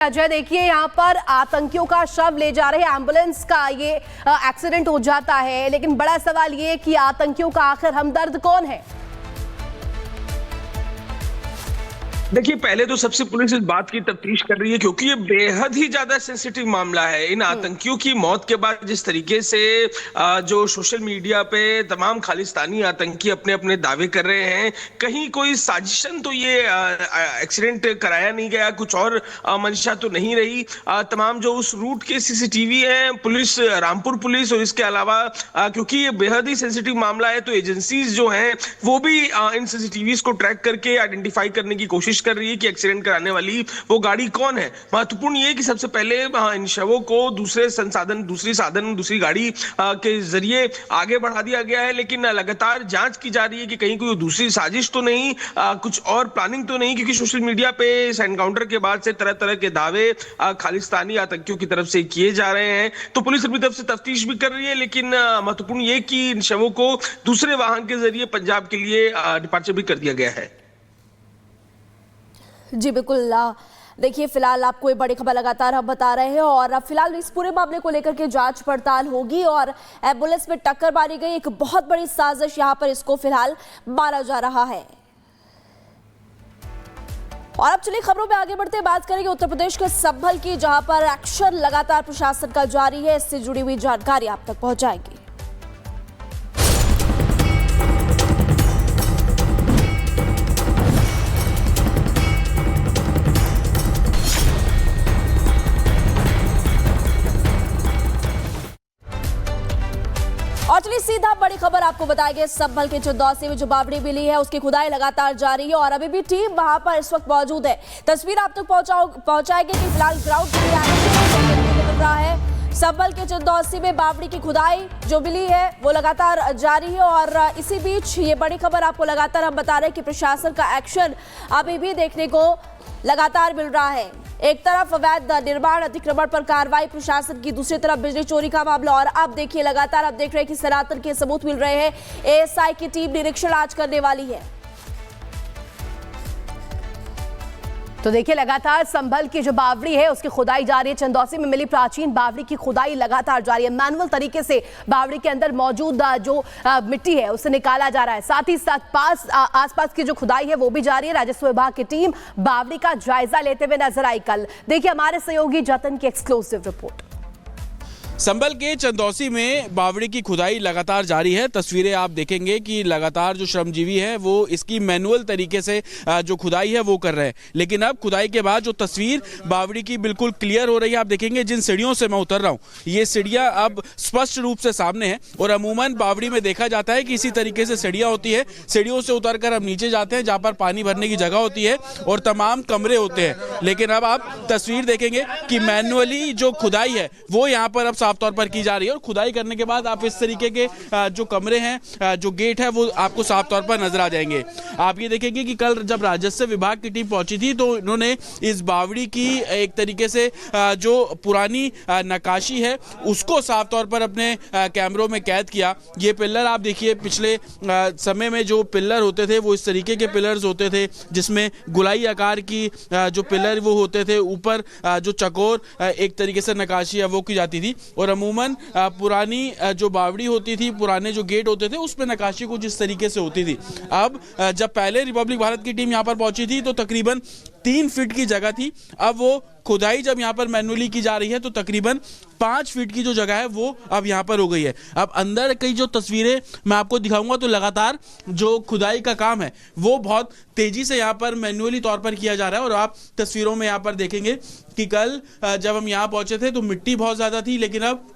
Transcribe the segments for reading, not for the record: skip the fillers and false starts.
अजय देखिए, यहाँ पर आतंकियों का शव ले जा रहे एम्बुलेंस का ये एक्सीडेंट हो जाता है, लेकिन बड़ा सवाल ये कि आतंकियों का आखिर हमदर्द कौन है। देखिए, पहले तो सबसे पुलिस इस बात की तफ्तीश कर रही है क्योंकि ये बेहद ही ज्यादा सेंसिटिव मामला है। इन आतंकियों की मौत के बाद जिस तरीके से जो सोशल मीडिया पे तमाम खालिस्तानी आतंकी अपने अपने दावे कर रहे हैं, कहीं कोई साजिशन तो ये एक्सीडेंट कराया नहीं गया, कुछ और मंशा तो नहीं रही। तमाम जो उस रूट के सीसीटीवी हैं, पुलिस, रामपुर पुलिस और इसके अलावा क्योंकि ये बेहद ही सेंसिटिव मामला है तो एजेंसीज जो हैं वो भी इन सीसीटीवीज को ट्रैक करके आइडेंटिफाई करने की कोशिश कर रही है कि एक्सीडेंट कराने वाली वो गाड़ी कौन है। महत्वपूर्ण ये कि सबसे पहले इन शवों को दूसरी गाड़ी के जरिए आगे बढ़ा दिया गया है, लेकिन लगातार जांच की जा रही है कि कहीं कोई दूसरी साजिश तो नहीं, कुछ और प्लानिंग तो नहीं, क्योंकि सोशल मीडिया पे इस एनकाउंटर के बाद से तरह तरह के दावे खालिस्तानी आतंकियों की तरफ से किए जा रहे हैं। तो पुलिस अपनी तरफ से तफ्तीश भी कर रही है, लेकिन महत्वपूर्ण ये कि इन शवों को दूसरे वाहन के जरिए पंजाब के लिए डिपार्चर भी कर दिया गया है। जी बिल्कुल, देखिए फिलहाल आपको ये बड़ी खबर लगातार हम बता रहे हैं और फिलहाल इस पूरे मामले को लेकर के जांच पड़ताल होगी और एम्बुलेंस में टक्कर मारी गई, एक बहुत बड़ी साजिश यहां पर इसको फिलहाल माना जा रहा है। और अब चलिए खबरों में आगे बढ़ते हैं, बात करेंगे उत्तर प्रदेश के संभल की, जहां पर एक्शन लगातार प्रशासन का जारी है। इससे जुड़ी हुई जानकारी आप तक पहुंचाएंगे। और चलिए सीधा बड़ी खबर आपको बताएंगे, संभल के चंदौसी में जो बावड़ी मिली है उसकी खुदाई लगातार जारी है और अभी भी टीम वहां पर इस वक्त मौजूद है। तस्वीर आप तक पहुंचाएंगे कि फिलहाल ग्राउंड मिल रहा है। संभल के चंदौसी में बावड़ी की खुदाई जो मिली है वो लगातार जारी है और इसी बीच ये बड़ी खबर आपको लगातार हम बता रहे हैं कि प्रशासन का एक्शन अभी भी देखने को लगातार मिल रहा है। एक तरफ अवैध निर्माण अतिक्रमण पर कार्रवाई प्रशासन की, दूसरी तरफ बिजली चोरी का मामला और अब देखिए लगातार आप देख रहे हैं कि सनातन के सबूत मिल रहे हैं। एएसआई की टीम निरीक्षण आज करने वाली है। तो देखिए लगातार संभल की जो बावड़ी है उसकी खुदाई जारी है। चंदौसी में मिली प्राचीन बावड़ी की खुदाई लगातार जारी है। मैनुअल तरीके से बावड़ी के अंदर मौजूद जो मिट्टी है उसे निकाला जा रहा है। साथ ही साथ आसपास की जो खुदाई है वो भी जारी है। राजस्व विभाग की टीम बावड़ी का जायजा लेते हुए नजर आई कल। देखिए हमारे सहयोगी जतन की एक्सक्लूसिव रिपोर्ट। संभल के चंदौसी में बावड़ी की खुदाई लगातार जारी है। तस्वीरें आप देखेंगे कि लगातार जो श्रमजीवी हैं वो इसकी मैनुअल तरीके से जो खुदाई है वो कर रहे हैं, लेकिन अब खुदाई के बाद जो तस्वीर बावड़ी की बिल्कुल क्लियर हो रही है। आप देखेंगे जिन सीढ़ियों से मैं उतर रहा हूँ ये सीढ़ियाँ अब स्पष्ट रूप से सामने हैं और अमूमन बावड़ी में देखा जाता है कि इसी तरीके से सीढ़ियाँ होती है। सीढ़ियों से उतर कर हम नीचे जाते हैं जहाँ पर पानी भरने की जगह होती है और तमाम कमरे होते हैं, लेकिन अब आप तस्वीर देखेंगे कि मैनुअली जो खुदाई है वो यहाँ पर अब साफ तौर पर की जा रही है और खुदाई करने के बाद आप इस तरीके के जो कमरे हैं, जो गेट है वो आपको साफ तौर पर नजर आ जाएंगे। आप ये देखेंगे कि कल जब राजस्व विभाग की टीम पहुंची थी तो इन्होंने इस बावड़ी की एक तरीके से जो पुरानी नक्काशी है उसको साफ तौर पर अपने कैमरों में कैद किया। ये पिलर आप देखिए, पिछले समय में जो पिलर होते थे वो इस तरीके के पिलर्स होते थे जिसमें गुलाई आकार की जो पिलर वो होते थे, ऊपर जो चकोर एक तरीके से नक्काशी है वो की जाती थी और अमूमन पुरानी जो बावड़ी होती थी, पुराने जो गेट होते थे उस पे नक्काशी कुछ इस तरीके से होती थी। अब जब पहले रिपब्लिक भारत की टीम यहाँ पर पहुंची थी तो तकरीबन 3 फीट की जगह थी। अब वो खुदाई जब यहाँ पर मैनुअली की जा रही है तो तकरीबन 5 फीट की जो जगह है वो अब यहाँ पर हो गई है। अब अंदर कई जो तस्वीरें मैं आपको दिखाऊंगा तो लगातार जो खुदाई का काम है वो बहुत तेजी से यहाँ पर मैनुअली तौर पर किया जा रहा है और आप तस्वीरों में यहाँ पर देखेंगे कि कल जब हम यहाँ पहुंचे थे तो मिट्टी बहुत ज्यादा थी, लेकिन अब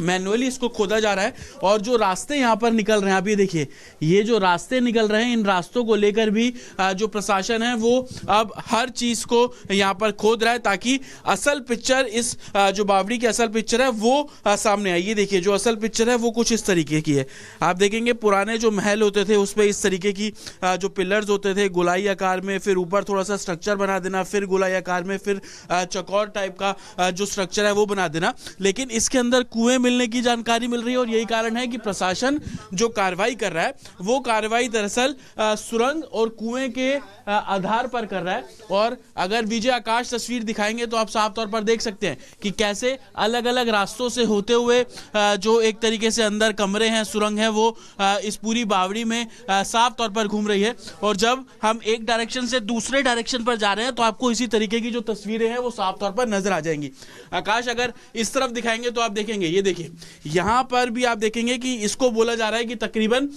मैनुअली इसको खोदा जा रहा है और जो रास्ते यहाँ पर निकल रहे हैं आप ये देखिए, ये जो रास्ते निकल रहे हैं इन रास्तों को लेकर भी जो प्रशासन है वो अब हर चीज को यहाँ पर खोद रहा है ताकि असल पिक्चर, इस जो बावड़ी की असल पिक्चर है वो सामने आई। ये देखिए जो असल पिक्चर है वो कुछ इस तरीके की है। आप देखेंगे पुराने जो महल होते थे उसमें इस तरीके की जो पिलर्स होते थे गोलाई आकार में, फिर ऊपर थोड़ा सा स्ट्रक्चर बना देना, फिर गोलाई आकार में, फिर चौकोर टाइप का जो स्ट्रक्चर है वो बना देना, लेकिन इसके अंदर कुएं मिलने की जानकारी मिल रही है और यही कारण है कि प्रशासन जो कार्रवाई कर रहा है वो कार्रवाई दरअसल सुरंग और कुएं के आधार पर कर रहा है। और अगर विजय आकाश तस्वीर दिखाएंगे तो आप साफ तौर पर देख सकते हैं कि कैसे अलग अलग रास्तों से होते हुए जो एक तरीके से अंदर कमरे हैं, सुरंग है, वो इस पूरी बावड़ी में साफ तौर पर घूम रही है। और जब हम एक डायरेक्शन से दूसरे डायरेक्शन पर जा रहे हैं तो आपको इसी तरीके की जो तस्वीरें हैं वो साफ तौर पर नजर आ जाएंगी। आकाश अगर इस तरफ दिखाएंगे तो आप देखेंगे, ये देखिए यहां पर भी आप देखेंगे कि इसको बोला जा रहा है कि तकरीबन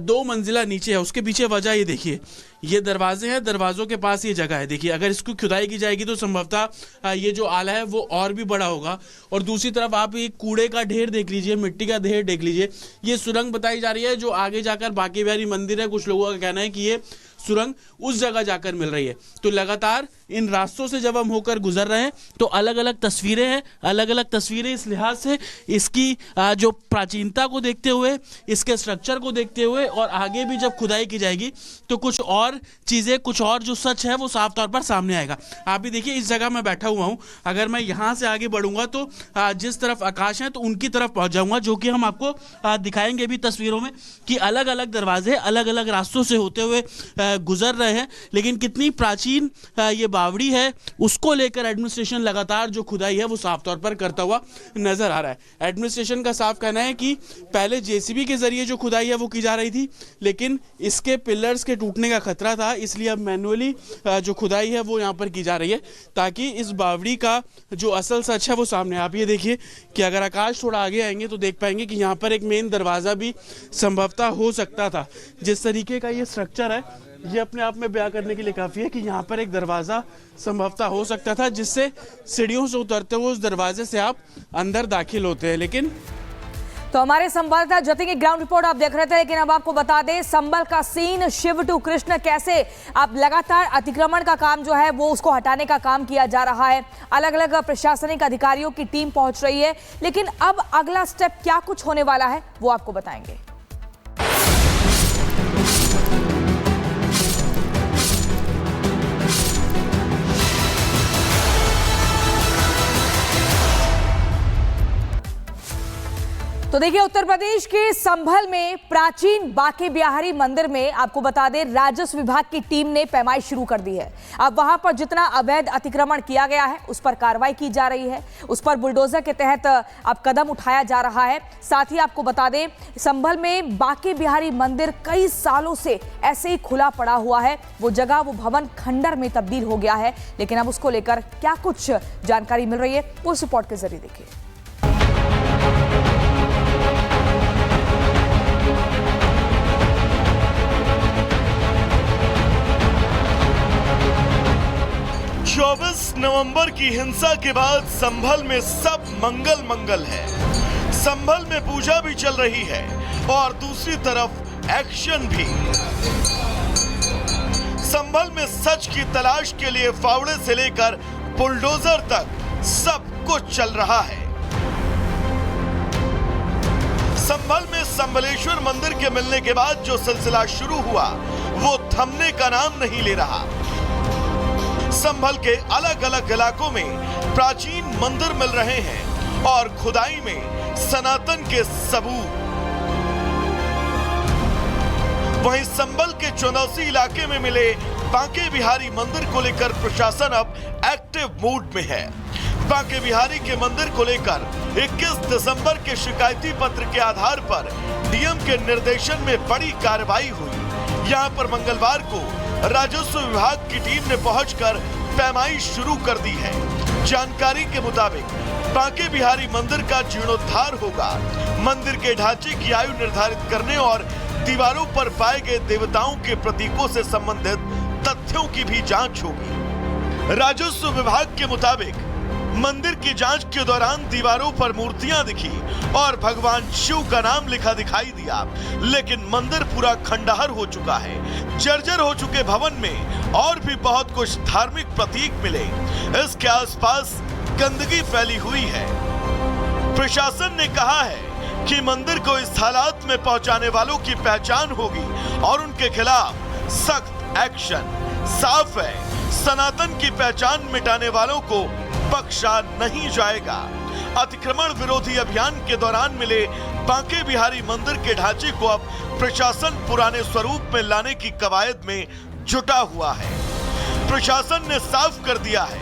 2 मंजिला नीचे है। उसके पीछे वजह ये देखिए, ये दरवाजे हैं, दरवाजों के पास ये जगह है। देखिए अगर इसको खुदाई की जाएगी तो संभवतः ये जो आला है वो और भी बड़ा होगा। और दूसरी तरफ आप एक कूड़े का ढेर देख लीजिए, मिट्टी का ढेर देख लीजिए। ये सुरंग बताई जा रही है जो आगे जाकर बांके बिहारी मंदिर है। कुछ लोगों का कहना है कि ये सुरंग उस जगह जाकर मिल रही है। तो लगातार इन रास्तों से जब हम होकर गुजर रहे हैं तो अलग अलग तस्वीरें हैं, अलग अलग तस्वीरें इस लिहाज से इसकी जो प्राचीनता को देखते हुए, इसके स्ट्रक्चर को देखते हुए, और आगे भी जब खुदाई की जाएगी तो कुछ और चीज़ें, कुछ और जो सच है वो साफ तौर पर सामने आएगा। आप भी देखिए इस जगह मैं बैठा हुआ हूँ, अगर मैं यहाँ से आगे बढ़ूंगा तो जिस तरफ आकाश है तो उनकी तरफ पहुँच जाऊँगा, जो कि हम आपको दिखाएंगे भी तस्वीरों में कि अलग अलग दरवाजे अलग अलग रास्तों से होते हुए गुजर रहे हैं। लेकिन कितनी प्राचीन ये बावड़ी है उसको लेकर एडमिनिस्ट्रेशन लगातार जो खुदाई है वो साफ तौर पर करता हुआ नजर आ रहा है। एडमिनिस्ट्रेशन का साफ कहना है कि पहले जेसीबी के जरिए जो खुदाई है वो की जा रही थी, लेकिन इसके पिलर्स के टूटने का खतरा था, इसलिए अब मैनुअली जो खुदाई है वो यहाँ पर की जा रही है ताकि इस बावड़ी का जो असल सच है वो सामने। आप ये देखिए कि अगर आकाश थोड़ा आगे आएंगे तो देख पाएंगे कि यहाँ पर एक मेन दरवाज़ा भी संभवतः हो सकता था। जिस तरीके का ये स्ट्रक्चर है ये अपने आप में बयां करने के लिए काफ़ी है कि यहाँ पर एक दरवाज़ा संभवतः हो सकता था, जिससे सीढ़ियों से उतरते हुए उस दरवाजे से आप अंदर दाखिल होते हैं। लेकिन तो हमारे संवाददाता जतिन की ग्राउंड रिपोर्ट आप देख रहे थे, लेकिन अब आपको बता दें संभल का सीन, शिव टू कृष्ण, कैसे अब लगातार अतिक्रमण का काम जो है वो उसको हटाने का काम किया जा रहा है। अलग अलग प्रशासनिक अधिकारियों की टीम पहुंच रही है, लेकिन अब अगला स्टेप क्या कुछ होने वाला है वो आपको बताएंगे। तो देखिए उत्तर प्रदेश के संभल में प्राचीन बांके बिहारी मंदिर में आपको बता दें राजस्व विभाग की टीम ने पैमाइश शुरू कर दी है। अब वहां पर जितना अवैध अतिक्रमण किया गया है उस पर कार्रवाई की जा रही है, उस पर बुलडोजर के तहत अब कदम उठाया जा रहा है। साथ ही आपको बता दें संभल में बांके बिहारी मंदिर कई सालों से ऐसे ही खुला पड़ा हुआ है, वो जगह, वो भवन खंडर में तब्दील हो गया है। लेकिन अब उसको लेकर क्या कुछ जानकारी मिल रही है उस रिपोर्ट के जरिए देखिए। नवंबर की हिंसा के बाद संभल में सब मंगल मंगल है। संभल में पूजा भी चल रही है और दूसरी तरफ एक्शन भी। संभल में सच की तलाश के लिए फावड़े से लेकर बुलडोजर तक सब कुछ चल रहा है। संभल में संभलेश्वर मंदिर के मिलने के बाद जो सिलसिला शुरू हुआ वो थमने का नाम नहीं ले रहा। संभल के अलग अलग इलाकों में प्राचीन मंदिर मिल रहे हैं और खुदाई में सनातन के सबूत। वहीं संभल के चौनौसी इलाके में मिले बांके बिहारी मंदिर को लेकर प्रशासन अब एक्टिव मूड में है। बांके बिहारी के मंदिर को लेकर 21 दिसंबर के शिकायती पत्र के आधार पर डीएम के निर्देशन में बड़ी कार्रवाई हुई। यहां पर मंगलवार को राजस्व विभाग की टीम ने पहुंचकर पैमाइश शुरू कर दी है। जानकारी के मुताबिक बांके बिहारी मंदिर का जीर्णोद्धार होगा। मंदिर के ढांचे की आयु निर्धारित करने और दीवारों पर पाए गए देवताओं के प्रतीकों से संबंधित तथ्यों की भी जांच होगी। राजस्व विभाग के मुताबिक मंदिर की जांच के दौरान दीवारों पर मूर्तियां दिखी और भगवान शिव का नाम लिखा दिखाई दिया, लेकिन मंदिर पूरा खंडहर हो चुका है। जर्जर हो चुके भवन में और भी बहुत कुछ धार्मिक प्रतीक मिले। इसके आसपास गंदगी फैली हुई है। प्रशासन ने कहा है कि मंदिर को इस हालात में पहुंचाने वालों की पहचान होगी और उनके खिलाफ सख्त एक्शन। साफ है, सनातन की पहचान मिटाने वालों को बख्शा नहीं जाएगा। अतिक्रमण विरोधी अभियान के दौरान मिले बांके बिहारी मंदिर के ढांचे को अब प्रशासन पुराने स्वरूप में लाने की कवायद में जुटा हुआ है। प्रशासन ने साफ कर दिया है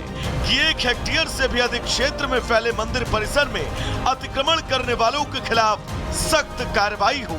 कि 1 हेक्टेयर से भी अधिक क्षेत्र में फैले मंदिर परिसर में अतिक्रमण करने वालों के खिलाफ सख्त कार्रवाई होगी।